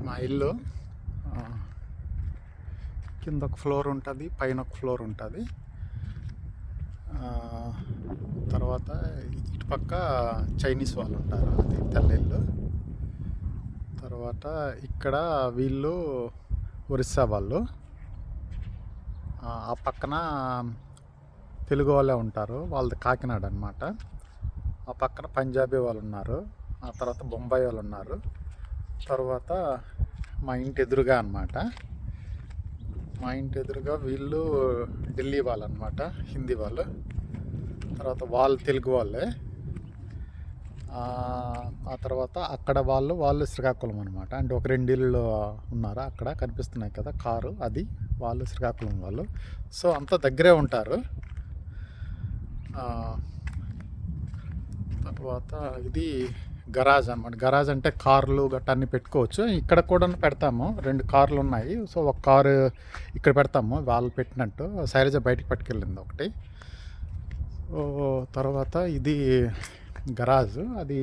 మా ఇల్లు కింద ఒక ఫ్లోర్ ఉంటుంది, పైన ఒక ఫ్లోర్ ఉంటుంది. తర్వాత ఇటుపక్క చైనీస్ వాళ్ళు ఉంటారు, అది తెల్ల ఇల్లు. తర్వాత ఇక్కడ వీళ్ళు ఒరిస్సా వాళ్ళు, ఆ పక్కన తెలుగు వాళ్ళే ఉంటారు, వాళ్ళది కాకినాడ అనమాట. ఆ పక్కన పంజాబీ వాళ్ళు ఉన్నారు, ఆ తర్వాత బొంబాయి వాళ్ళు ఉన్నారు. తర్వాత మా ఇంటి ఎదురుగా అనమాట, మా ఇంటి ఎదురుగా వీళ్ళు ఢిల్లీ వాళ్ళు అనమాట, హిందీ వాళ్ళు. తర్వాత వాళ్ళు తెలుగు వాళ్ళే. ఆ తర్వాత అక్కడ వాళ్ళు శ్రీకాకుళం అనమాట. అంటే ఒక 2 ఇళ్ళు ఉన్నారు అక్కడ, కనిపిస్తున్నాయి కదా కారు, అది వాళ్ళు శ్రీకాకుళం వాళ్ళు. సో అంతా దగ్గరే ఉంటారు. తర్వాత ఇది గరాజ్ అనమాట. గరాజ్ అంటే కార్లు గట్ట అన్నీ పెట్టుకోవచ్చు. ఇక్కడ కూడా పెడతాము, 2 కార్లు ఉన్నాయి. సో ఒక కారు ఇక్కడ పెడతాము వాళ్ళు పెట్టినట్టు. శైలజ బయటికి పట్టుకెళ్ళింది ఒకటి. తర్వాత ఇది గరాజ్, అది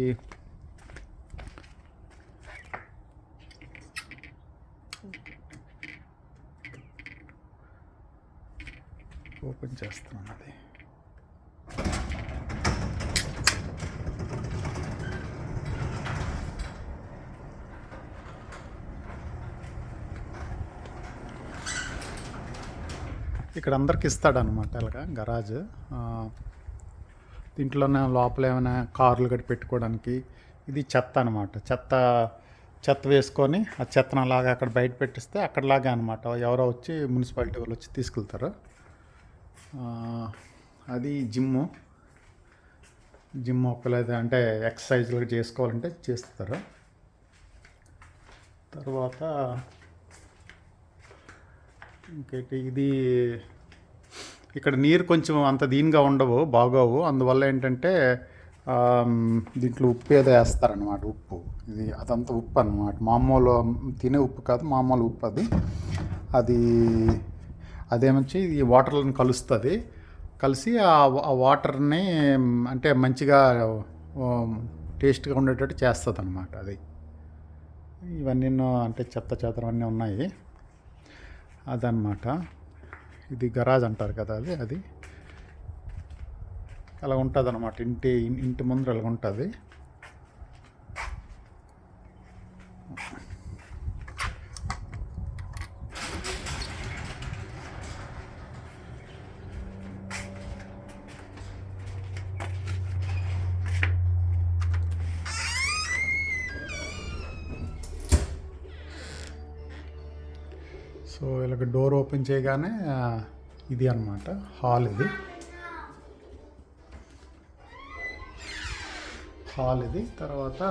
ఓపెన్ చేస్తున్నాను. అది ఇక్కడ అందరికి ఇస్తాడనమాట ఇలాగా గరాజ్. దీంట్లోనే లోపల ఏమైనా కార్లు గట్టి పెట్టుకోవడానికి. ఇది చెత్త అనమాట, చెత్త వేసుకొని ఆ చెత్తను అలాగా అక్కడ బయట పెట్టిస్తే అక్కడలాగా అనమాట, ఎవరో వచ్చి మున్సిపాలిటీ వాళ్ళు వచ్చి తీసుకెళ్తారు. అది జిమ్ ఒకలేదు అంటే ఎక్సర్సైజ్లు చేసుకోవాలంటే చేస్తారు. తర్వాత ఇంకేంటి, ఇది ఇక్కడ నీరు కొంచెం అంత దీనిగా ఉండవు, బాగోవు. అందువల్ల ఏంటంటే దీంట్లో ఉప్పు ఏదో వేస్తారనమాట, ఉప్పు. ఇది అదంతా ఉప్పు అనమాట, మామూలు తినే ఉప్పు కాదు, మామూలు ఉప్పు. అదేమంచి ఈ వాటర్లను కలుస్తుంది, కలిసి ఆ వాటర్ని అంటే మంచిగా టేస్ట్గా ఉండేటట్టు చేస్తుంది అనమాట. అది ఇవన్నీ అంటే చెత్తం అన్నీ ఉన్నాయి, అదనమాట. ఇది గరాజ్ అంటారు కదా, అది అలా ఉంటుంది అనమాట. ఇంటి ముందు అలా ఉంటుంది. సో ఇలాగ డోర్ ఓపెన్ చేయగానే ఇది అనమాట హాల్. ఇది తర్వాత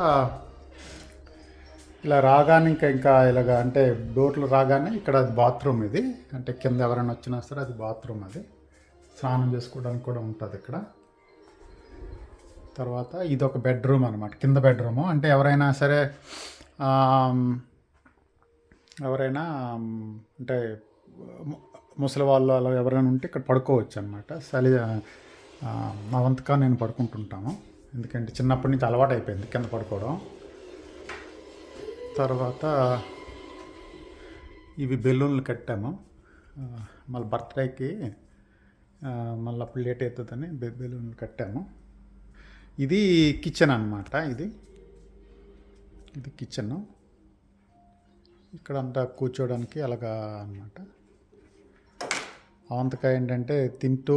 ఇలా రాగానే ఇంకా ఇలాగ అంటే డోర్లు రాగానే ఇక్కడ అది బాత్రూమ్. ఇది అంటే కింద ఎవరైనా వచ్చినా సరే అది బాత్రూమ్, అది స్నానం చేసుకోవడానికి కూడా ఉంటుంది ఇక్కడ. తర్వాత ఇది ఒక బెడ్రూమ్ అనమాట, కింద బెడ్రూము. అంటే ఎవరైనా సరే అంటే ముసలి వాళ్ళు అలా ఎవరైనా ఉంటే ఇక్కడ పడుకోవచ్చు అనమాట. నా వంతుగా నేను పడుకుంటుంటాను, ఎందుకంటే చిన్నప్పటి నుంచి అలవాటు అయిపోయింది కింద పడుకోవడం. తర్వాత ఇవి బెలూన్లు కట్టాము, మళ్ళీ బర్త్డేకి మళ్ళీ అప్పుడు లేట్ అవుతుందని బెలూన్లు కట్టాము. ఇది కిచెన్ అనమాట, ఇది కిచెన్. ఇక్కడ అంతా కూర్చోడానికి అలాగా అనమాట. అవంతకాయ ఏంటంటే తింటూ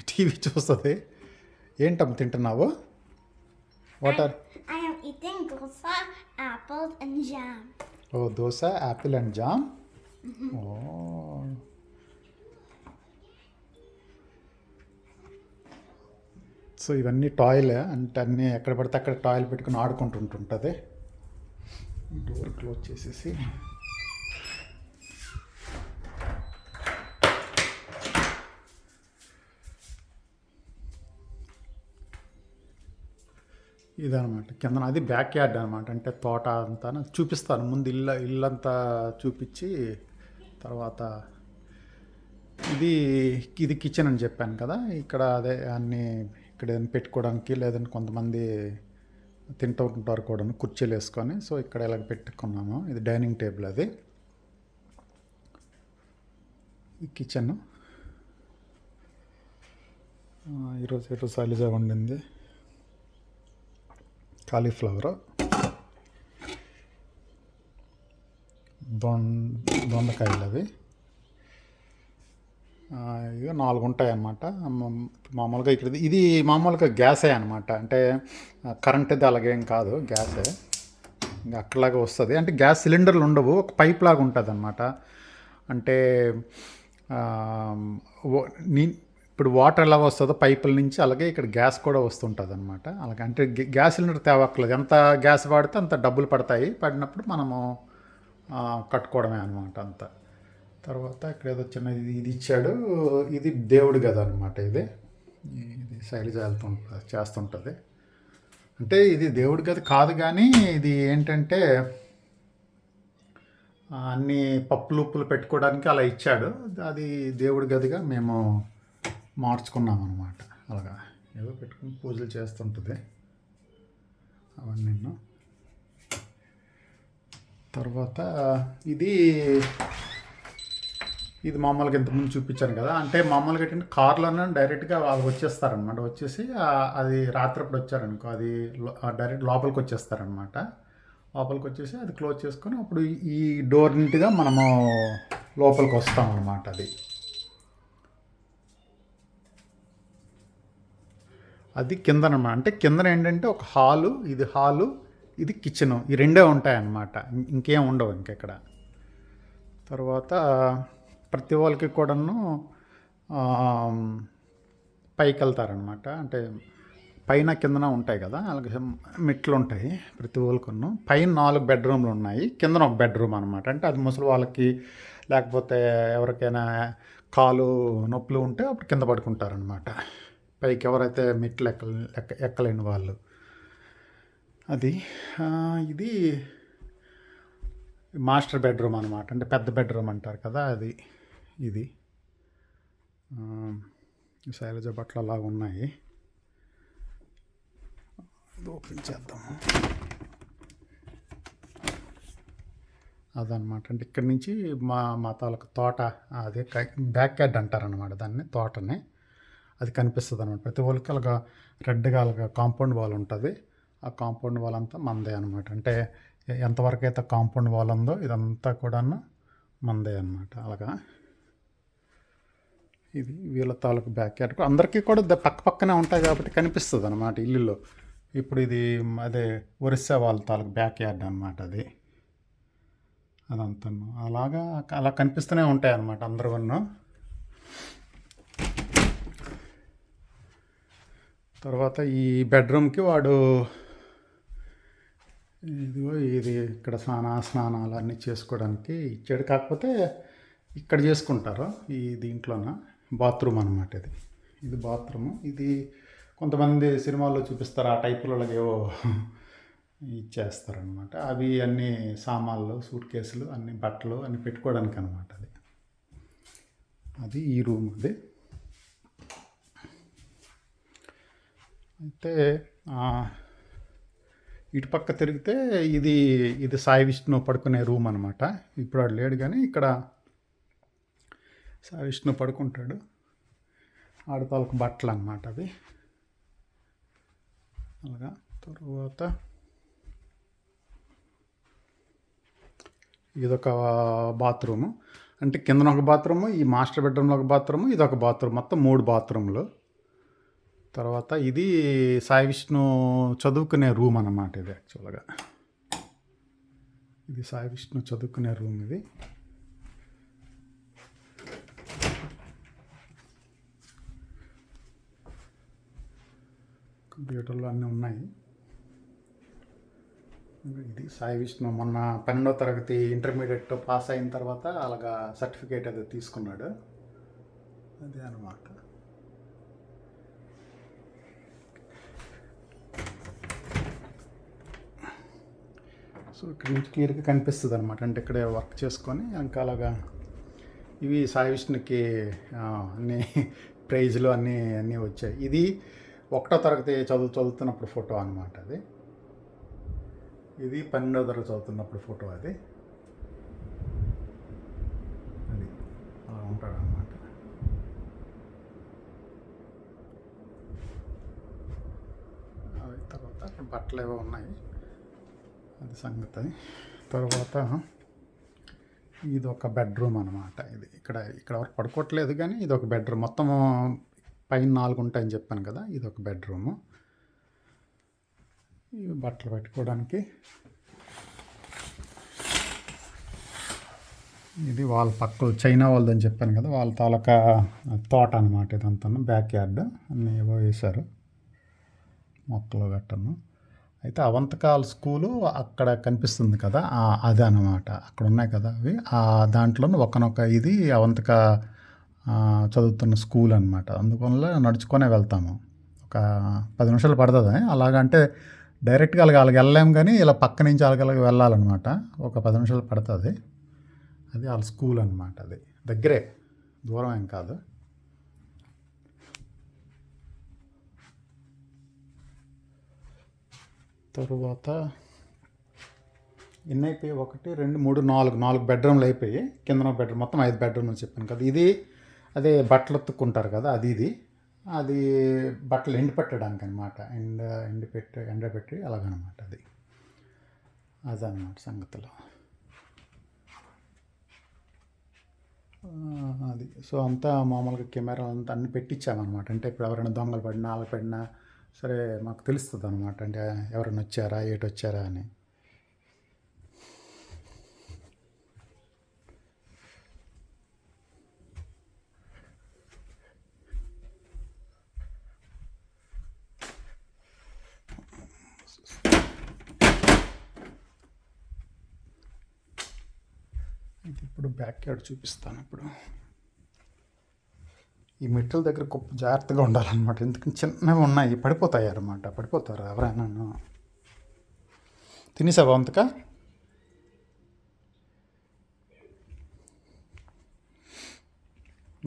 టీవీ చూస్తుంది. ఏంటమ్మ తింటున్నావు? What are? I am eating dosa, apples and jam. ఓ, దోశ, యాపిల్ అండ్ జామ్. ఓ, సో ఇవన్నీ టాయ్లే, అంటే అన్నీ ఎక్కడ పడితే అక్కడ టాయ్లు పెట్టుకుని ఆడుకుంటుంటుంది. డోర్ క్లోజ్ చేసేసి ఇదనమాట కింద. అది బ్యాక్ యార్డ్ అనమాట, అంటే తోట అంతా చూపిస్తాను ముందు. ఇల్లంతా చూపించి తర్వాత ఇది కిచెన్ అని చెప్పాను కదా. ఇక్కడ అదే అన్నీ ఇక్కడ పెట్టుకోవడానికి, లేదంటే కొంతమంది తింటూ ఉంటారు కూడా కుర్చీలు వేసుకొని. సో ఇక్కడ ఇలాగ పెట్టుకున్నాము. ఇది డైనింగ్ టేబుల్, అది ఈ కిచెన్. ఈరోజు ఎటు శైలజ వండింది కాలీఫ్లవర్, దొండకాయలు అవి. ఇక 4 ఉంటాయి అన్నమాట. మామూలుగా ఇక్కడ ఇది మామూలుగా గ్యాసే అనమాట. అంటే కరెంట్ది అలాగేం కాదు, గ్యాసే. ఇంకా అక్కడలాగా వస్తుంది. అంటే గ్యాస్ సిలిండర్లు ఉండవు, ఒక పైప్ లాగా ఉంటుంది అనమాట. అంటే ఇప్పుడు వాటర్ ఎలా వస్తుందో పైపుల నుంచి, అలాగే ఇక్కడ గ్యాస్ కూడా వస్తుంటుంది అనమాట. అలాగే అంటే గ్యాస్ సిలిండర్ తేవక్కర్లేదు. ఎంత గ్యాస్ వాడితే అంత డబ్బులు పడతాయి. పడినప్పుడు మనము కట్టుకోవడమే అనమాట అంతా. తర్వాత ఇక్కడ ఏదో చిన్న ఇది ఇచ్చాడు. ఇది దేవుడి గది అనమాట. ఇది శైలజ చేస్తుంటుంది. అంటే ఇది దేవుడి గది కాదు, కానీ ఇది ఏంటంటే అన్ని పప్పులు ఉప్పులు పెట్టుకోవడానికి అలా ఇచ్చాడు. అది దేవుడి గదిగా మేము మార్చుకున్నాం అనమాట. అలాగా ఏదో పెట్టుకుని పూజలు చేస్తుంటుంది అవన్నీ. తర్వాత ఇది మామూలుగా ఇంతకుముందు చూపించాను కదా. అంటే మామూలుగా ఏంటంటే కార్లోనే డైరెక్ట్గా వాళ్ళు వచ్చేస్తారనమాట. వచ్చేసి అది రాత్రిప్పుడు వచ్చారనుకో, అది డైరెక్ట్ లోపలికి వచ్చేస్తారనమాట. లోపలికి వచ్చేసి అది క్లోజ్ చేసుకొని అప్పుడు ఈ డోర్ నీట్గా మనము లోపలికి వస్తాం అనమాట. అది కిందనమాట. అంటే కిందన ఏంటంటే ఒక హాలు, ఇది కిచెను, ఈ రెండే ఉంటాయన్నమాట. ఇంకేం ఉండవు ఇంకెక్కడ. తర్వాత ప్రతి వాళ్ళకి కూడాను పైకి వెళ్తారనమాట. అంటే పైన కిందన ఉంటాయి కదా, అలాగే మెట్లు ఉంటాయి ప్రతి వాళ్ళకును. పైన 4 బెడ్రూమ్లు ఉన్నాయి, కిందన ఒక బెడ్రూమ్ అనమాట. అంటే అది ముసలి వాళ్ళకి లేకపోతే ఎవరికైనా కాలు నొప్పులు ఉంటే అప్పుడు కింద పడుకుంటారనమాట. పైకి ఎవరైతే మెట్లు ఎక్కలేని వాళ్ళు. అది ఇది మాస్టర్ బెడ్రూమ్ అనమాట. అంటే పెద్ద బెడ్రూమ్ అంటారు కదా, అది ఇది. శైలజ బట్టలు అలా ఉన్నాయి. ఇది ఓపెన్ చేద్దాము. అదనమాట. అంటే ఇక్కడి నుంచి మా తాలూకు తోట, అదే బ్యాక్ యార్డ్ అంటారనమాట దాన్ని, తోటనే. అది కనిపిస్తుంది అనమాట. ప్రతి వాళ్ళకి అలాగా రెడ్గా అలాగా కాంపౌండ్ వాల్ ఉంటుంది. ఆ కాంపౌండ్ వాల్ అంతా మందే అనమాట. అంటే ఎంతవరకు అయితే కాంపౌండ్ వాల్ ఉందో ఇదంతా కూడా మందే అనమాట. అలాగా ఇది వీళ్ళ తాలూకు బ్యాక్ యార్డ్. అందరికీ కూడా పక్క పక్కనే ఉంటాయి కాబట్టి కనిపిస్తుంది అనమాట ఇల్లులో. ఇప్పుడు ఇది అదే ఒరిస్సా వాళ్ళ తాలూకు బ్యాక్ యార్డ్ అనమాట. అదంతా అలా కనిపిస్తూనే ఉంటాయి అన్నమాట అందరూ. తర్వాత ఈ బెడ్రూమ్కి వాడు ఇది ఇక్కడ స్నానాలు అన్నీ చేసుకోవడానికి ఇచ్చాడు. కాకపోతే ఇక్కడ చేసుకుంటారు ఈ దీంట్లోన. బాత్రూమ్ అనమాట. ఇది బాత్రూము. ఇది కొంతమంది సినిమాల్లో చూపిస్తారు, ఆ టైపులో ఏవో ఇచ్చేస్తారనమాట. అవి అన్నీ సామాన్లు, సూట్ కేసులు, అన్ని బట్టలు అన్నీ పెట్టుకోవడానికి అనమాట. అది ఈ రూమ్. అయితే ఇటు పక్క తిరిగితే ఇది సాయి విష్ణు పడుకునే రూమ్ అనమాట. ఇప్పుడు వాడు లేడు, కానీ ఇక్కడ సాయి విష్ణు పడుకుంటాడు. ఆడతాలకు బట్టలు అనమాట అవి. అలాగా. తర్వాత ఇదొక బాత్రూము. అంటే కిందన ఒక బాత్రూము, ఈ మాస్టర్ బెడ్రూమ్లో ఒక బాత్రూము, ఇదొక బాత్రూమ్. మొత్తం 3 బాత్రూమ్లు. తర్వాత ఇది సాయి విష్ణు చదువుకునే రూమ్ అన్నమాట. ఇది యాక్చువల్గా ఇది సాయి విష్ణు చదువుకునే రూమ్. ఇది కంప్యూటర్లు అన్నీ ఉన్నాయి. ఇది సాయి విష్ణు మొన్న 12వ తరగతి ఇంటర్మీడియట్ పాస్ అయిన తర్వాత అలాగా సర్టిఫికేట్ అది తీసుకున్నాడు. అదే అన్నమాట. సో ఇక్కడ నుంచి క్లియర్గా కనిపిస్తుంది అనమాట. అంటే ఇక్కడే వర్క్ చేసుకొని ఇంకా అలాగా ఇవి సాయి విష్ణుకి అన్ని ప్రైజ్లు అన్నీ వచ్చాయి. ఇది 1వ తరగతి చదువుతున్నప్పుడు ఫోటో అనమాట. ఇది 12వ తరగతి చదువుతున్నప్పుడు ఫోటో అది అలా ఉంటాడు అన్నమాట. అవి తర్వాత అక్కడ బట్టలు ఏవో ఉన్నాయి, అది సంగతి. తర్వాత ఇది ఒక బెడ్రూమ్ అనమాట. ఇది ఇక్కడ వరకు పడుకోవట్లేదు, కానీ ఇది ఒక బెడ్రూమ్. మొత్తం పైన 4 ఉంటాయని చెప్పాను కదా, ఇది ఒక బెడ్రూము. ఇవి బట్టలు పెట్టుకోవడానికి. ఇది వాళ్ళ పక్కన చైనా వాళ్ళదని చెప్పాను కదా, వాళ్ళ తాలూకా తోట అనమాట. ఇదంతా బ్యాక్ యార్డ్ అన్నీ ఏవో వేశారు, మొక్కలు గట్టను. అయితే అవంతకాల స్కూలు అక్కడ కనిపిస్తుంది కదా, అదే అనమాట. అక్కడ ఉన్నాయి కదా అవి, దాంట్లో ఒకనొక ఇది అవంతక చదువుతున్న స్కూల్ అనమాట. అందువల్ల నడుచుకొనే వెళ్తాము. ఒక 10 నిమిషాలు పడుతుంది. అలాగంటే డైరెక్ట్గా అలాగ వెళ్ళలేము, కానీ ఇలా పక్క నుంచి అలాగ వెళ్ళాలన్నమాట. ఒక 10 నిమిషాలు పడుతుంది. అది వాళ్ళ స్కూల్ అనమాట. అది దగ్గరే, దూరం ఏం కాదు. తరువాత ఎన్ని అయిపోయి 1 2 3 4 బెడ్రూమ్లు అయిపోయి, కింద బెడ్రూమ్ మొత్తం 5 బెడ్రూమ్లు చెప్పాను కదా. ఇది అదే బట్టలు ఉతుక్కుంటారు కదా, అది బట్టలు ఎండపెట్టడానికి అనమాట. ఎండబెట్టి అలాగనమాట. అదనమాట సంగతులు. అది సో అంతా మామూలుగా కెమెరా అంతా అన్ని పెట్టించామన్నమాట. అంటే ఇప్పుడు ఎవరైనా దొంగలు పడినా అలా పడినా సరే మాకు తెలుస్తుంది అనమాట. అంటే ఎవరైనా వచ్చారా, ఏటి వచ్చారా అని. ఇది ఇప్పుడు బ్యాక్ యార్డ్ చూపిస్తాను. ఇప్పుడు ఈ మెట్ల దగ్గర జాగ్రత్తగా ఉండాలన్నమాట. ఎందుకంటే చిన్నవి ఉన్నాయి, పడిపోతాయి అన్నమాట. పడిపోతారు ఎవరైనా. తినేసావా అంతక?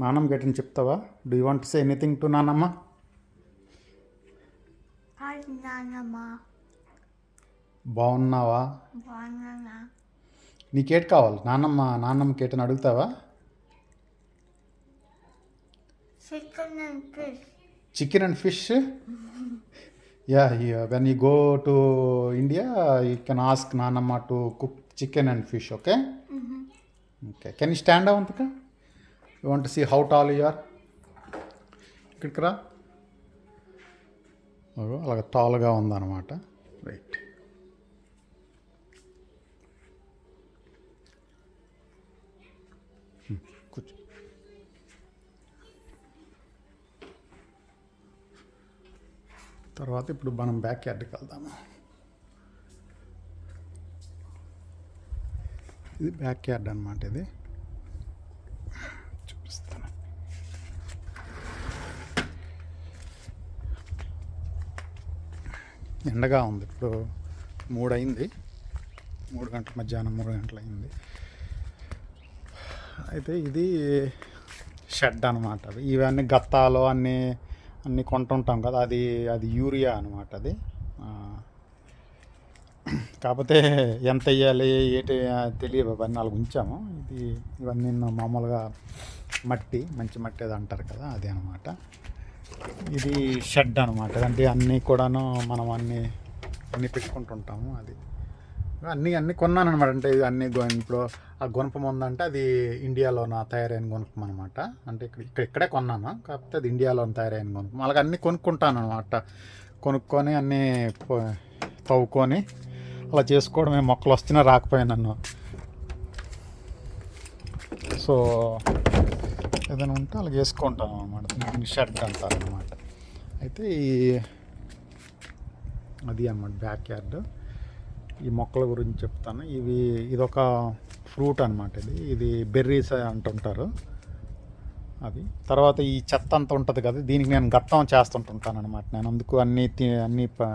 నాన్నమ్మ గట్టిని చెప్తావా? Do you want to say anything to నాన్నమ్మ? Hi, Nana. బాగున్నావా? Banana. నీకేటి కావాలి? నాన్నమ్మకి ఏటని అడుగుతావా? Chicken and fish. Chicken and fish. Yeah, when you go to India you can ask నాన్నమ్మ to cook chicken and fish. Okay, okay. Can you stand అవంతక? You want to see how tall you are? ఇక్కడికి రా. అలాగ టాల్గా ఉందన్నమాట. Right. కూర్చో. తర్వాత ఇప్పుడు మనం బ్యాక్ యార్డ్కి వెళ్దాము. ఇది బ్యాక్ యార్డ్ అనమాట. ఇది చూపిస్తాను. ఎండగా ఉంది. ఇప్పుడు 3 అయింది, 3 గంటల మధ్యాహ్నం 3 గంటలు అయింది. అయితే ఇది షెడ్ అనమాట. అది ఇవన్నీ గత్తాలు అన్నీ కొంటుంటాం కదా, అది యూరియా అనమాట. అది కాకపోతే ఎంత వేయాలి ఏంటి తెలియదు, అవన్నీ అలాగ ఉంచాము. ఇవన్నీ మామూలుగా మంచి మట్టి అది అంటారు కదా, అది అనమాట. ఇది షెడ్ అనమాట. అంటే అన్నీ కూడాను మనం అన్నీ పెట్టుకుంటుంటాము. అది అన్నీ కొన్నాను అనమాట. అంటే ఇది అన్నీ ఇప్పుడు ఆ గుణపం ఉందంటే అది ఇండియాలోన తయారైన గుణపం అనమాట. అంటే ఇక్కడే కొన్నాను, కాకపోతే అది ఇండియాలోన తయారైన గుణపం. అలాగే అన్నీ కొనుక్కుంటాను అనమాట. కొనుక్కొని అన్నీ తవ్వుకొని అలా చేసుకోవడమే. మొక్కలు వస్తున్నా రాకపోయినా నన్ను. సో ఏదైనా ఉంటే అలా చేసుకుంటాను అనమాట. దీన్ని షెడ్ అంటారు అనమాట. అయితే అది అన్నమాట బ్యాక్ యార్డ్. ఈ మొక్కల గురించి చెప్తాను. ఇదొక ఫ్రూట్ అనమాట. ఇది బెర్రీస్ అంటుంటారు. అది తర్వాత ఈ చెత్త అంతా ఉంటుంది కదా, దీనికి నేను గత్తం చేస్తుంటుంటాను అనమాట. నేను అందుకు అన్నీ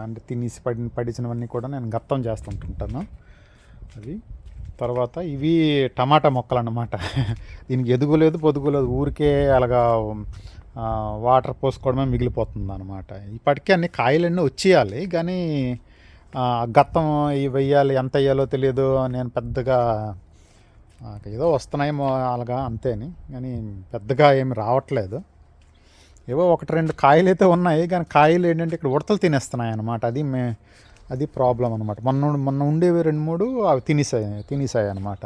అంటే తినేసి పడిచినవన్నీ కూడా నేను గత్తం చేస్తుంటుంటాను. అది తర్వాత ఇవి టమాటా మొక్కలు అన్నమాట. దీనికి ఎదుగులేదు పొదుగులేదు, ఊరికే అలాగా వాటర్ పోసుకోవడమే మిగిలిపోతుంది అనమాట. ఇప్పటికే అన్ని కాయలన్నీ వచ్చేయాలి, కానీ గత్తం ఇవి వెయ్యాలి, ఎంత వేయాలో తెలియదు. నేను పెద్దగా ఏదో వస్తున్నాయేమో అలాగా అంతేని, కానీ పెద్దగా ఏమి రావట్లేదు. ఏవో 1-2 కాయలు అయితే ఉన్నాయి, కానీ కాయలు ఏంటంటే ఇక్కడ ఉడతలు తినేస్తున్నాయి అన్నమాట. అది ప్రాబ్లం అనమాట. మొన్న ఉండేవి 2-3 అవి తినేసాయి అనమాట.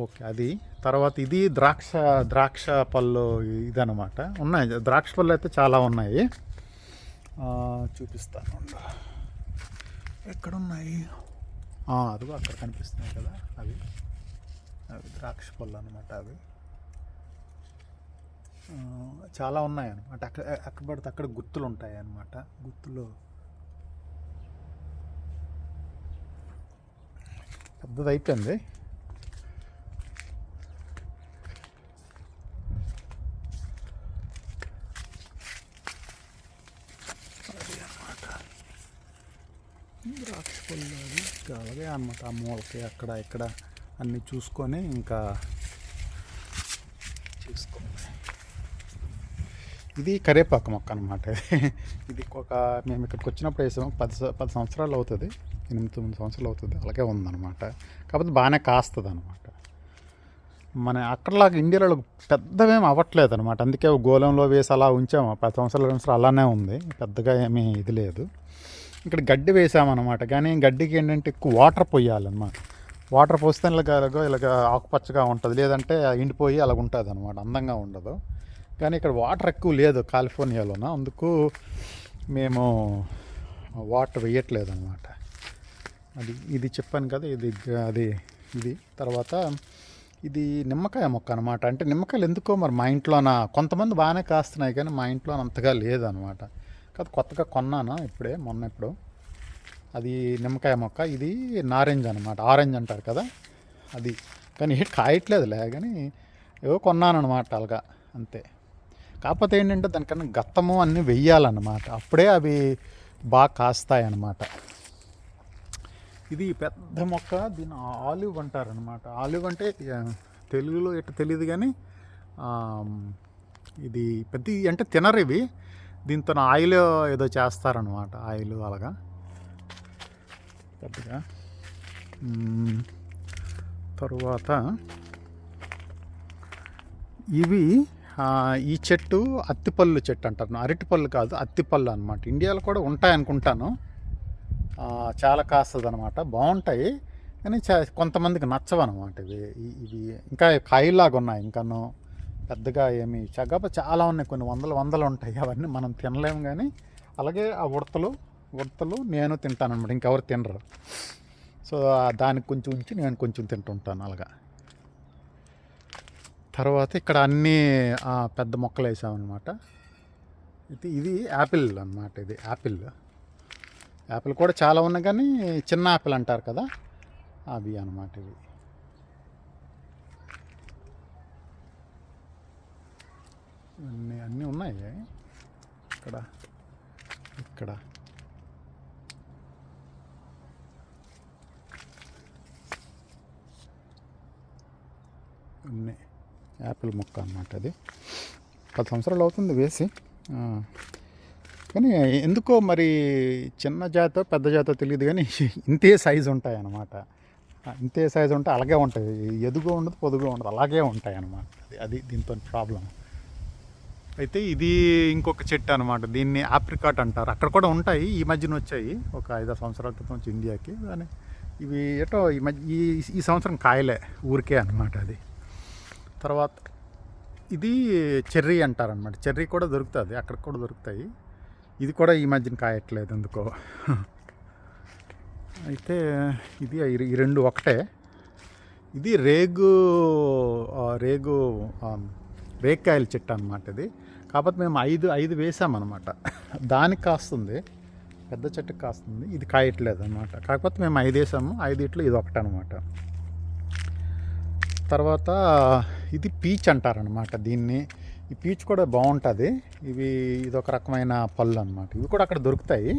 ఓకే, అది తర్వాత ఇది ద్రాక్ష పళ్ళు ఇదనమాట. ఉన్నాయి ద్రాక్ష పళ్ళు అయితే చాలా ఉన్నాయి. చూపిస్తాను, ఎక్కడున్నాయి? అదిగో అక్కడ కనిపిస్తున్నాయి కదా, అవి ద్రాక్ష పళ్ళు అనమాట. అవి చాలా ఉన్నాయి అనమాట. అక్కడ పడితే అక్కడ గుత్తులు ఉంటాయి అన్నమాట. గుత్తులు పెద్దది అయిపోయింది. అది అన్నమాట ద్రాక్ష పళ్ళు. అది అలాగే అనమాట. ఆ మూలకి అక్కడ ఇక్కడ అన్నీ చూసుకొని ఇంకా చూసుకోవాలి. ఇది కరివేపాకు మొక్క అనమాట. ఇది మేము ఇక్కడికి వచ్చినప్పుడు వేసాము. 10 సంవత్సరాలు అవుతుంది, 8-9 సంవత్సరాలు అవుతుంది, అలాగే ఉందన్నమాట. కాకపోతే బాగానే కాస్తుంది అనమాట. మన అక్కడలాగా ఇండియాలో పెద్దవేం అవ్వట్లేదు అనమాట. అందుకే గోళంలో వేసి అలా ఉంచాము. 10 సంవత్సరాలు అలానే ఉంది, పెద్దగా ఏమీ ఇది లేదు. ఇక్కడ గడ్డి వేసామన్నమాట. కానీ గడ్డికి ఏంటంటే ఎక్కువ వాటర్ పోయాలన్నమాట. వాటర్ పోస్తే ఇలాగ ఆకుపచ్చగా ఉంటుంది, లేదంటే ఎండిపోయి అలాగ ఉంటుంది అనమాట, అందంగా ఉండదు. కానీ ఇక్కడ వాటర్ ఎక్కువ లేదు కాలిఫోర్నియాలోన, అందుకు మేము వాటర్ వేయట్లేదు అనమాట. ఇది చెప్పాను కదా, ఇది తర్వాత ఇది నిమ్మకాయ మొక్క అనమాట. అంటే నిమ్మకాయలు ఎందుకో మరి మా ఇంట్లోన కొంతమంది బాగానే కాస్తున్నాయి, కానీ మా ఇంట్లో అంతగా లేదనమాట. కాదు, కొత్తగా కొన్నాను ఇప్పుడే, మొన్న అది నిమ్మకాయ మొక్క. ఇది నారెంజ్ అనమాట, ఆరెంజ్ అంటారు కదా అది. కానీ కాయట్లేదులే, కానీ ఏవో కొన్నాను అనమాట అలాగా, అంతే. కాకపోతే ఏంటంటే దానికన్నా గత్తము అన్నీ వెయ్యాలన్నమాట, అప్పుడే అవి బాగా కాస్తాయి అన్నమాట. ఇది పెద్ద మొక్క, దీన్ని ఆలివ్ అంటారనమాట. ఆలివ్ అంటే తెలుగులో ఎట్లా తెలియదు, కానీ ఇది పెద్ద అంటే తినరు ఇవి. దీంతో ఆయిల్ ఏదో చేస్తారనమాట, ఆయిల్ అలాగా పెద్దగా. తరువాత ఇవి ఈ చెట్టు అత్తిపళ్ళు చెట్టు అంటారు, అరటిపళ్ళు కాదు, అత్తిపళ్ళు అనమాట. ఇండియాలో కూడా ఉంటాయి అనుకుంటాను. చాలా కాస్తుంది అనమాట, బాగుంటాయి. కానీ కొంతమందికి నచ్చవు అనమాట ఇవి ఇంకా కాయలాగా ఉన్నాయి. ఇంకాను పెద్దగా ఏమి కాకపోతే చాలా ఉన్నాయి, కొన్ని వందలు ఉంటాయి. అవన్నీ మనం తినలేము. కానీ అలాగే ఆ ఉడతలు నేను తింటాను అనమాట, ఇంకెవరు తినరు. సో దానికి కొంచెం ఉంచి నేను కొంచెం తింటుంటాను అలాగా. తర్వాత ఇక్కడ అన్నీ పెద్ద మొక్కలు వేసామన్నమాట. ఇది యాపిల్ అన్నమాట. ఇది యాపిల్ కూడా చాలా ఉన్నాయి, కానీ చిన్న యాపిల్ అంటారు కదా, అవి అన్నమాట. ఇవి అన్నీ ఉన్నాయి ఇక్కడ ఉన్నాయి. యాపిల్ మొక్క అన్నమాట. అది 10 సంవత్సరాలు అవుతుంది వేసి. కానీ ఎందుకో మరి చిన్న జాతో పెద్ద జాతో తెలియదు, కానీ ఇంతే సైజు ఉంటాయి అన్నమాట. ఇంతే సైజు ఉంటే అలాగే ఉంటాయి, ఎదుగు ఉండదు, పొదుగు ఉండదు, అలాగే ఉంటాయి అన్నమాట. అది దీంతో ప్రాబ్లం. అయితే ఇది ఇంకొక చెట్టు అనమాట, దీన్ని ఆప్రికాట్ అంటారు. అక్కడ కూడా ఉంటాయి, ఈ మధ్యన వచ్చాయి, ఒక 5-6 సంవత్సరాల క్రితం వచ్చి ఇండియాకి. కానీ ఇవి ఏటో ఈ సంవత్సరం కాయలే ఊరికే అనమాట. అది తర్వాత ఇది చెర్రీ అంటారనమాట. చెర్రీ కూడా దొరుకుతుంది, అక్కడ కూడా దొరుకుతాయి. ఇది కూడా ఈ మధ్యన కాయట్లేదు ఎందుకో. అయితే ఇది ఈ రెండు ఒకటే. ఇది రేగుకాయల చెట్టు అనమాట. ఇది కాకపోతే మేము ఐదు వేసామన్నమాట, దానికి కాస్తుంది, పెద్ద చెట్టుకి కాస్తుంది, ఇది కాయట్లేదు అనమాట. కాకపోతే మేము 5 వేసాము, 5 ఇది ఒకటి అనమాట. తర్వాత ఇది పీచ్ అంటారనమాట దీన్ని. ఈ పీచ్ కూడా బాగుంటుంది. ఇది ఒక రకమైన పళ్ళు అనమాట. ఇవి కూడా అక్కడ దొరుకుతాయి.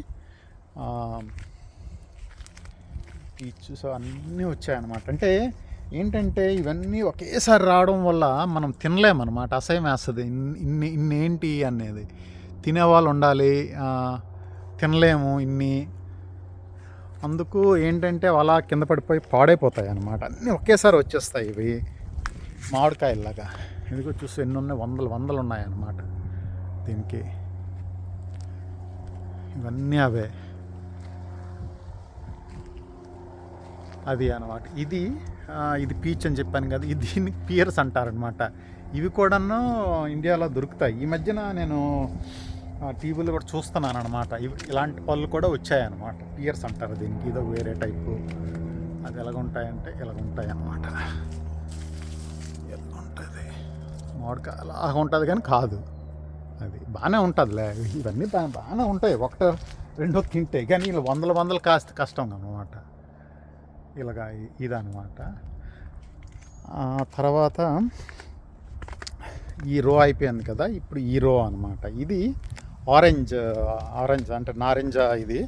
పీచ్ అన్నీ వచ్చాయన్నమాట. అంటే ఏంటంటే ఇవన్నీ ఒకేసారి రావడం వల్ల మనం తినలేమన్నమాట, అసహ్యం వేస్తుంది. ఇన్ని ఏంటి అనేది, తినేవాళ్ళు ఉండాలి, తినలేము ఇన్ని. అందుకు ఏంటంటే అలా కింద పడిపోయి పాడైపోతాయి అన్నమాట. అన్నీ ఒకేసారి వచ్చేస్తాయి ఇవి మామిడికాయలాగా. ఇదిగో చూసి ఎన్ని ఉన్నాయి, వందలు ఉన్నాయన్నమాట దీనికి. ఇవన్నీ అవే అది అన్నమాట. ఇది పీచ్ అని చెప్పాను కదా, దీన్ని పియర్స్ అంటారనమాట. ఇవి కూడాను ఇండియాలో దొరుకుతాయి. ఈ మధ్యన నేను టీవీలో కూడా చూస్తున్నాను అనమాట. ఇలాంటి పళ్ళు కూడా వచ్చాయన్నమాట. పియర్స్ అంటారు దీనికి. ఇదో వేరే టైపు. అది ఎలాగుంటాయంటే ఇలాగుంటాయి అన్నమాట. ఎలా ఉంటుంది మామిడికాయ అలాగ ఉంటుంది కానీ కాదు, అది బాగానే ఉంటుందిలే. ఇవన్నీ బాగానే ఉంటాయి, ఒకటో రెండో తింటే. కానీ ఇలా వందలు కాస్త కష్టం అన్నమాట. ఇలాగా ఇదన్నమాట. తర్వాత ఈ రో అయిపోయింది కదా, ఇప్పుడు ఈ రో అనమాట. ఇది ఆరెంజ్ అంటే నారింజ. ఇది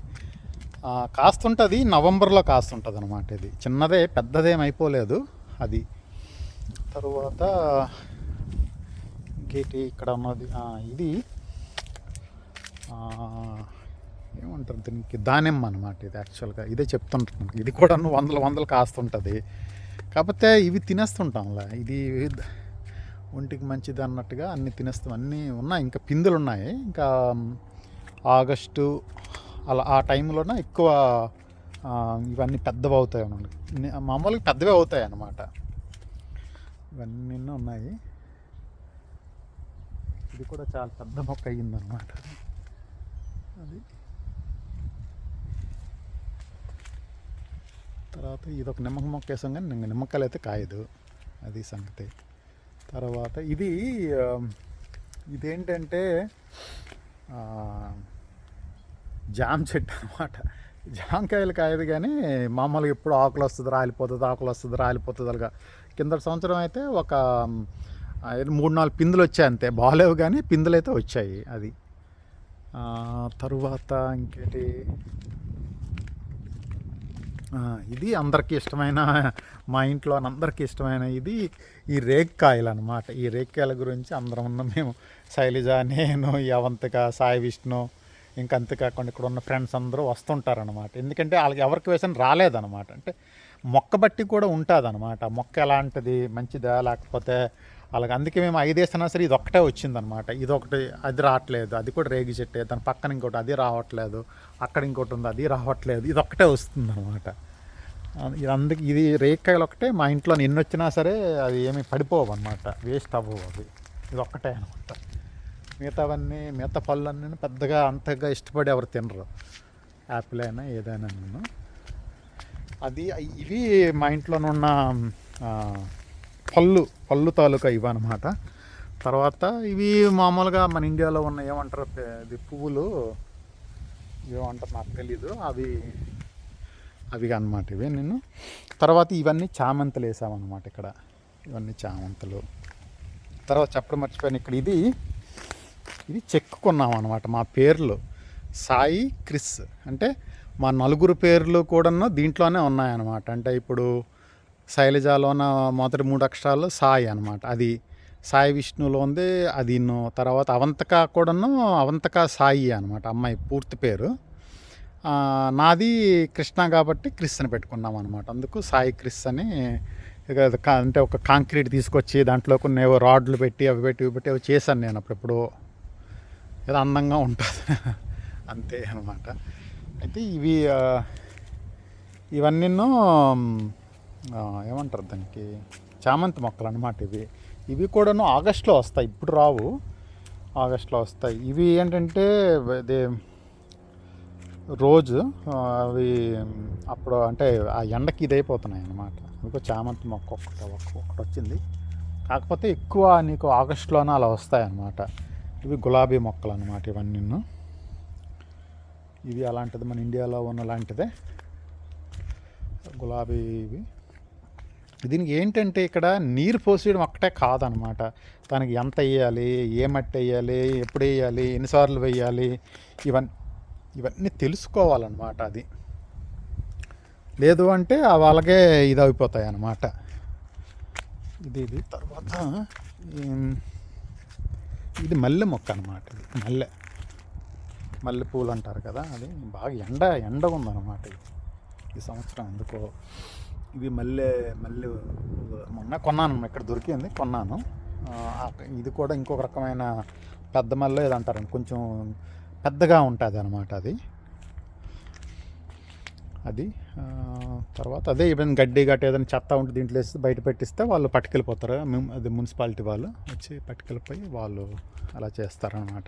కాస్తుంటుంది, నవంబర్లో కాస్తుంటుంది అనమాట. ఇది చిన్నదే, పెద్దదేం అయిపోలేదు అది. తరువాత ఇంకేటి ఇక్కడ ఉన్నది, ఇది ఏమంటారు దీనికి, దానిమ్మ అనమాట. ఇది యాక్చువల్గా ఇదే చెప్తుంటాను. ఇది కూడా వందలు కాస్తుంటుంది. కాకపోతే ఇవి తినేస్తుంటాంలా. ఇది ఒంటికి మంచిది అన్నట్టుగా అన్నీ తినేస్తాం. అన్నీ ఉన్నాయి, ఇంకా పిందులు ఉన్నాయి. ఇంకా ఆగస్టు అలా ఆ టైంలోనే ఎక్కువ ఇవన్నీ పెద్దవి అవుతాయి అన్నమాట. మామూలుగా పెద్దవే అవుతాయి అన్నమాట. ఇవన్నీ ఉన్నాయి. ఇది కూడా చాలా పెద్ద మొక్క అయ్యిందన్నమాట. అది తర్వాత ఇదొక నిమ్మక మొక్క వేసాం, కానీ నిమ్మకాయలు అయితే కాయదు, అది సంగతి. తర్వాత ఇదేంటంటే జామ చెట్టు అనమాట. జామకాయలు కాయదు కానీ మామూలుగా ఎప్పుడు ఆకులు వస్తుంది రాలిపోతుంది అలాగా. కింద సంవత్సరం అయితే ఒక 3-4 పిందులు వచ్చాయి అంతే, బాగాలేవు కానీ పిందులు అయితే వచ్చాయి. అది తరువాత ఇంకేంటి, ఇది అందరికీ ఇష్టమైన, మా ఇంట్లో అందరికీ ఇష్టమైన ఇది ఈ రేక్కాయలు అనమాట. ఈ రేక్కాయల గురించి అందరం ఉన్న మేము, శైలజ, నేను, అవంతిక, సాయి విష్ణు, ఇంకా అంతేకాకుండా ఇక్కడ ఉన్న ఫ్రెండ్స్ అందరూ వస్తుంటారనమాట. ఎందుకంటే వాళ్ళకి ఎవరికి వేసిన రాలేదనమాట. అంటే మొక్క బట్టి కూడా ఉంటుంది అనమాట. మొక్క ఎలాంటిది, మంచిదా లేకపోతే అలాగే. అందుకే మేము 5 వేసినా సరే ఇది ఒక్కటే వచ్చిందనమాట. ఇదొకటి, అది రావట్లేదు, అది కూడా రేగి చెట్టే, దాని పక్కన ఇంకోటి అది రావట్లేదు, అక్కడ ఇంకోటి ఉంది అది రావట్లేదు, ఇది ఒక్కటే వస్తుందన్నమాట. అందుకే ఇది రేక్కాయలు ఒకటే మా ఇంట్లో ఎన్ని వచ్చినా సరే అది ఏమీ పడిపోవు అనమాట, వేస్ట్ అవ్వవు అవి. ఇది ఒక్కటే అనమాట. మిగతా పళ్ళన్నీ పెద్దగా అంతగా ఇష్టపడి ఎవరు తినరు, యాపిల్ అయినా ఏదైనా. నేను ఇవి మా ఇంట్లోనున్న పళ్ళు తాలూకా ఇవన్నమాట. తర్వాత ఇవి మామూలుగా మన ఇండియాలో ఉన్న ఏమంటారు, ఇది పువ్వులు ఏమంటారు నాకు తెలీదు, అవి అన్నమాట ఇవి. నేను తర్వాత ఇవన్నీ చామంతులు వేసామన్నమాట ఇక్కడ. ఇవన్నీ చామంతులు. తర్వాత చెప్పడం మర్చిపోయాను, ఇక్కడ ఇది చెక్కుకున్నాం అనమాట. మా పేర్లు సాయి, క్రిస్, అంటే మా నలుగురు పేర్లు కూడాను దీంట్లోనే ఉన్నాయన్నమాట. అంటే ఇప్పుడు శైలజలోన మొదటి 3 అక్షరాలు సాయి అనమాట, అది సాయి విష్ణులో ఉంది. అది తర్వాత అవంతిక కూడాను అవంతిక సాయి అనమాట, అమ్మాయి పూర్తి పేరు. నాది కృష్ణ కాబట్టి క్రిస్ అని పెట్టుకున్నాం అనమాట. అందుకు సాయి క్రిస్ అని. అంటే ఒక కాంక్రీట్ తీసుకొచ్చి దాంట్లో కొన్ని ఏవో రాడ్లు పెట్టి అవి పెట్టి అవి చేశాను నేను అప్పుడెప్పుడు. ఏదో అందంగా ఉంటుంది అంతే అనమాట. అయితే ఇవన్నీ ఏమంటారు దానికి, చామంతి మొక్కలు అనమాట. ఇవి కూడాను ఆగస్టులో వస్తాయి, ఇప్పుడు రావు, ఆగస్టులో వస్తాయి. ఇవి ఏంటంటే ఇది రోజు అవి అప్పుడు అంటే ఆ ఎండకి ఇదైపోతున్నాయి అన్నమాట. ఇంకో చామంతి మొక్క ఒక్కటి వచ్చింది. కాకపోతే ఎక్కువ నీకు ఆగస్టులోనే అలా వస్తాయి అన్నమాట. ఇవి గులాబీ మొక్కలు అన్నమాట ఇవన్నీ. ఇవి అలాంటిది, మన ఇండియాలో ఉన్న లాంటిదే గులాబీ. దీనికి ఏంటంటే ఇక్కడ నీరు పోసేయడం ఒక్కటే కాదనమాట. దానికి ఎంత వేయాలి, ఏ మట్టి వేయాలి, ఎప్పుడు వేయాలి, ఎన్నిసార్లు వేయాలి, ఇవన్నీ తెలుసుకోవాలన్నమాట. అది లేదు అంటే అవి అలాగే ఇది అయిపోతాయి అన్నమాట. ఇది తర్వాత ఇది మల్లె మొక్క అనమాట. మల్లె పూలు అంటారు కదా, అది బాగా ఎండ ఉందన్నమాట. ఈ సంవత్సరం ఎందుకో ఇవి మళ్ళీ మొన్న కొన్నాను, ఇక్కడ దొరికింది కొన్నాను. ఇది కూడా ఇంకొక రకమైన పెద్ద మల్లె ఏదంటారండి, కొంచెం పెద్దగా ఉంటుంది అనమాట అది. తర్వాత అదే ఏదైనా గడ్డి గట్టి ఏదైనా చెత్త ఉంటే దీంట్లో వేసి బయట పెట్టిస్తే వాళ్ళు పట్టుకెళ్ళిపోతారు. అది మున్సిపాలిటీ వాళ్ళు వచ్చి పట్టుకెళ్ళిపోయి వాళ్ళు అలా చేస్తారనమాట.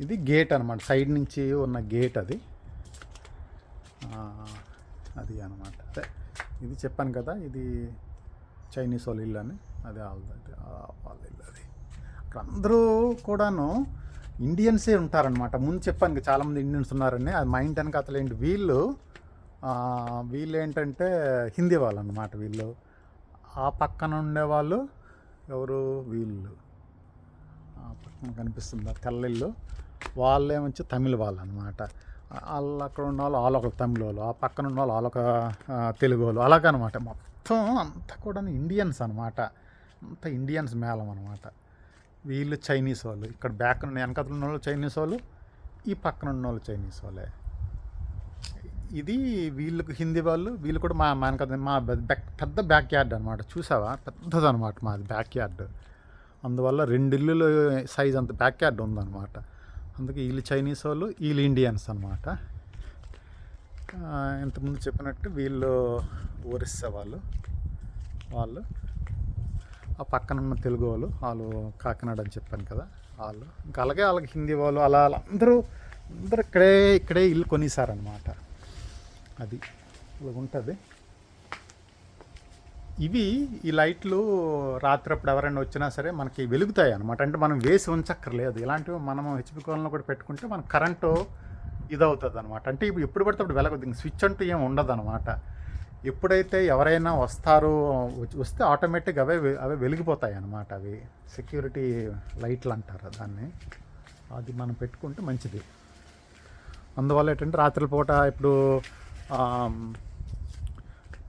ఇది గేట్ అనమాట, సైడ్ నుంచి ఉన్న గేట్ అది అనమాట. అదే ఇది చెప్పాను కదా, ఇది చైనీస్ వాళ్ళ ఇల్లు అని, అదే వాళ్ళ ఇల్లు అది. అక్కడ అందరూ కూడాను ఇండియన్సే ఉంటారనమాట. ముందు చెప్పాను కదా చాలామంది ఇండియన్స్ ఉన్నారని. అది మా ఇంటి వెనక అసలు ఏంటి, వీళ్ళు ఏంటంటే హిందీ వాళ్ళు అన్నమాట. వీళ్ళు ఆ పక్కన ఉండేవాళ్ళు ఎవరు, వీళ్ళు ఆ పక్కన కనిపిస్తుందా తెల్లిళ్ళు, వాళ్ళేమొచ్చి తమిళ వాళ్ళు అనమాట. వాళ్ళు అక్కడ ఉన్న వాళ్ళు ఒక తమిళ వాళ్ళు, ఆ పక్కన ఉన్న వాళ్ళు వాళ్ళొక తెలుగు వాళ్ళు, అలాగనమాట. మొత్తం అంతా కూడా ఇండియన్స్ అనమాట. అంతా ఇండియన్స్ మేళం అనమాట. వీళ్ళు చైనీస్ వాళ్ళు, ఇక్కడ బ్యాక్ వెనకతలు ఉన్న వాళ్ళు చైనీస్ వాళ్ళు, ఈ పక్కన ఉన్న వాళ్ళు చైనీస్ వాళ్ళే. ఇది వీళ్ళకి హిందీ వాళ్ళు, వీళ్ళు కూడా మా పెద్ద బ్యాక్ యార్డ్ అనమాట. చూసావా, పెద్దదనమాట మాది బ్యాక్ యార్డ్. అందువల్ల 2 ఇల్లులు సైజ్ అంత బ్యాక్ యార్డ్ ఉందన్నమాట. అందుకే వీళ్ళు చైనీస్ వాళ్ళు, వీళ్ళు ఇండియన్స్ అనమాట. ఇంతకుముందు చెప్పినట్టు వీళ్ళు ఒరిస్సా వాళ్ళు, ఆ పక్కన ఉన్న తెలుగు వాళ్ళు కాకినాడ అని చెప్పాను కదా వాళ్ళు. ఇంకా అలాగే వాళ్ళకి హిందీ వాళ్ళు అలా అందరూ ఇక్కడే ఇల్లు కొనేసారనమాట. అది ఇలా ఉంటుంది. ఈ లైట్లు రాత్రి అప్పుడు ఎవరైనా వచ్చినా సరే మనకి వెలుగుతాయి అనమాట. అంటే మనం వేసి ఉంచక్కర్లేదు. ఇలాంటివి మనం హెచ్పి కోన్లో కూడా పెట్టుకుంటే మనకు కరెంటు ఇదవుతుంది అనమాట. అంటే ఇప్పుడు ఎప్పుడు పడితే అప్పుడు వెలగదు, స్విచ్ అంటూ ఏం ఉండదు అనమాట. ఎప్పుడైతే ఎవరైనా వస్తే ఆటోమేటిక్గా అవే వెలిగిపోతాయి అన్నమాట. అవి సెక్యూరిటీ లైట్లు అంటారు దాన్ని. అది మనం పెట్టుకుంటే మంచిది. అందువల్ల ఏంటంటే రాత్రిపూట ఇప్పుడు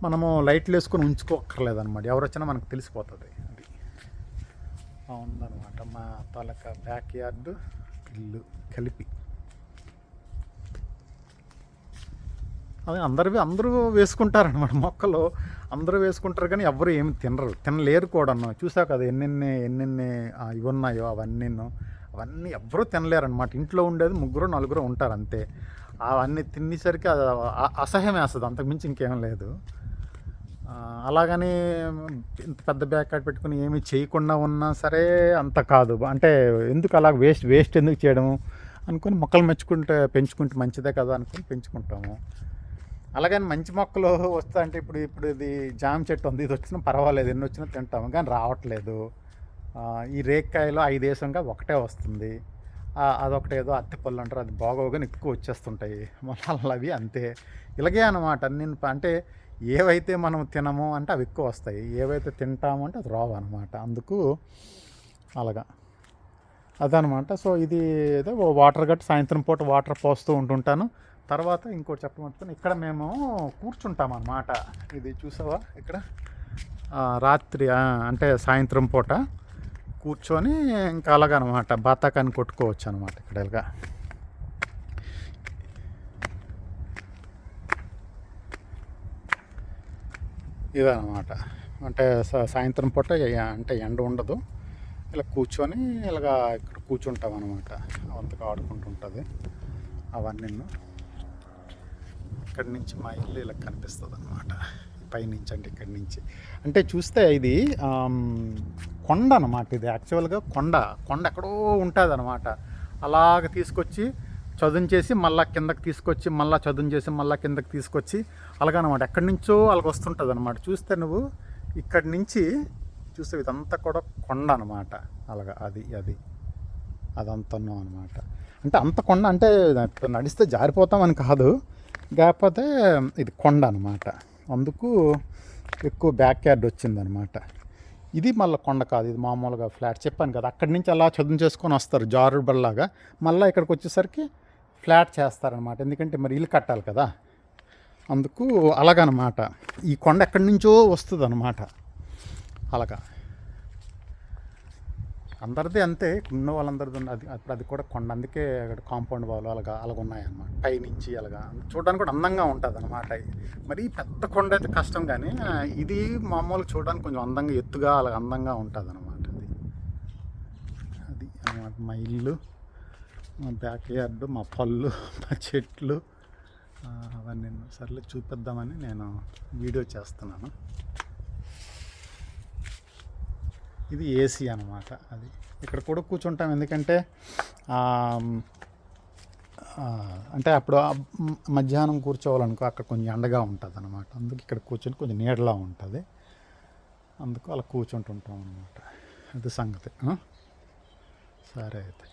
మనము లైట్లు వేసుకొని ఉంచుకోక్కర్లేదన్నమాట. ఎవరు వచ్చినా మనకు తెలిసిపోతుంది. అది ఉందన్నమాట మా తాలూకా బ్యాక్ యార్డు ఇల్లు కలిపి. అది అందరూ వేసుకుంటారనమాట. మొక్కలు అందరూ వేసుకుంటారు కానీ ఎవరు ఏమి తినలేరు కూడా. చూసావు కదా ఎన్నెన్ని ఇవి ఉన్నాయో అవన్నీ ఎవ్వరూ తినలేరనమాట. ఇంట్లో ఉండేది 3-4 ఉంటారు అంతే. అవన్నీ తినేసరికి అసహ్యం వేస్తుంది, అంతకుమించి ఇంకేం లేదు. అలాగని ఇంత పెద్ద బ్యాగ్ కార్డ్ పెట్టుకుని ఏమీ చేయకుండా ఉన్నా సరే అంత కాదు. అంటే ఎందుకు అలా వేస్ట్ ఎందుకు చేయడము అనుకుని మొక్కలు పెంచుకుంటే మంచిదే కదా అనుకుని పెంచుకుంటాము. అలాగని మంచి మొక్కలు వస్తా అంటే ఇప్పుడు ఇది జామ చెట్టు ఉంది, ఇది వచ్చినా పర్వాలేదు, ఎన్ని వచ్చినా తింటాము, కానీ రావట్లేదు. ఈ రేక్కాయలో 5 వేసంగా ఒకటే వస్తుంది. అదొకటి ఏదో అత్తిపళ్ళు అంటారు, అది బాగోగానే ఎక్కువ వచ్చేస్తుంటాయి మొలలు. అవి అంతే. ఇలాగే అనమాట. అంటే ఏవైతే మనం తినము అంటే అవి ఎక్కువ వస్తాయి, ఏవైతే తింటాము అంటే అది రావు అనమాట. అందుకు అలాగా అదనమాట. సో ఇది ఏదో వాటర్ గట్టి సాయంత్రం పూట వాటర్ పోస్తూ ఉంటుంటాను. తర్వాత ఇంకోటి చెప్పమంటాను, ఇక్కడ మేము కూర్చుంటాం అన్నమాట. ఇది చూసావా ఇక్కడ రాత్రి అంటే సాయంత్రం పూట కూర్చొని ఇంకా అలాగనమాట బాతాకాన్ని కొట్టుకోవచ్చు అనమాట ఇక్కడ. ఇలాగా ఇదనమాట. అంటే సాయంత్రం పూట అంటే ఎండ ఉండదు, ఇలా కూర్చొని ఇలాగా ఇక్కడ కూర్చుంటాం అనమాట. అవంతగా ఆడుకుంటుంటుంది అవన్నీ. ఇక్కడి నుంచి మా ఇల్లు ఇలా కనిపిస్తుంది అనమాట పైనుంచి. అంటే ఇక్కడి నుంచి అంటే చూస్తే ఇది కొండ అనమాట. ఇది యాక్చువల్గా కొండ ఎక్కడో ఉంటుంది అనమాట. అలాగ తీసుకొచ్చి చదును చేసి మళ్ళీ కిందకి తీసుకొచ్చి మళ్ళీ చదును చేసి మళ్ళీ కిందకి తీసుకొచ్చి అలాగనమాట. ఎక్కడి నుంచో అలాగ వస్తుంటుంది అనమాట. చూస్తే నువ్వు ఇక్కడి నుంచి చూస్తే ఇదంతా కూడా కొండ అనమాట. అలాగా అదంతా అనమాట. అంటే అంత కొండ అంటే నడిస్తే జారిపోతామని కాదు, కాకపోతే ఇది కొండ అనమాట. అందుకు ఎక్కువ బ్యాక్ యార్డ్ వచ్చిందనమాట. ఇది మళ్ళీ కొండ కాదు, ఇది మామూలుగా ఫ్లాట్. చెప్పాను కదా అక్కడి నుంచి అలా చదును చేసుకొని వస్తారు జారుడు బళ్ళలాగా. మళ్ళీ ఇక్కడికి వచ్చేసరికి ఫ్లాట్ చేస్తారనమాట. ఎందుకంటే మరి ఇల్లు కట్టాలి కదా, అందుకు అలాగనమాట. ఈ కొండ ఎక్కడి నుంచో వస్తుంది అనమాట. అలాగా అందరిది అంతే, ఉన్న వాళ్ళందరిది అది అప్పుడు అది కూడా కొండ, అందుకే అక్కడ కాంపౌండ్ వాళ్ళు అలాగ ఉన్నాయన్నమాట. పైనుంచి అలాగా చూడడానికి కూడా అందంగా ఉంటుంది అనమాట. మరి పెద్ద కొండ అయితే కష్టం, కానీ ఇది మామూలుగా చూడడానికి కొంచెం అందంగా ఎత్తుగా అలాగ అందంగా ఉంటుంది అనమాట. అది అనమాట మా ఇల్లు, మా బ్యాక్ యార్డ్, మా పళ్ళు, మా చెట్లు, అవన్నీ సర్లే చూపిద్దామని నేను వీడియో చేస్తున్నాను. ఇది ఏసీ అనమాట. అది ఇక్కడ కూడా కూర్చుంటాం, ఎందుకంటే అంటే అప్పుడు మధ్యాహ్నం కూర్చోవాలనుకో అక్కడ కొంచెం ఎండగా ఉంటుంది అనమాట. అందుకు ఇక్కడ కూర్చొని కొంచెం నీడలా ఉంటుంది, అందుకు అలా కూర్చుంటుంటాం అనమాట. అది సంగతి. సరే అయితే.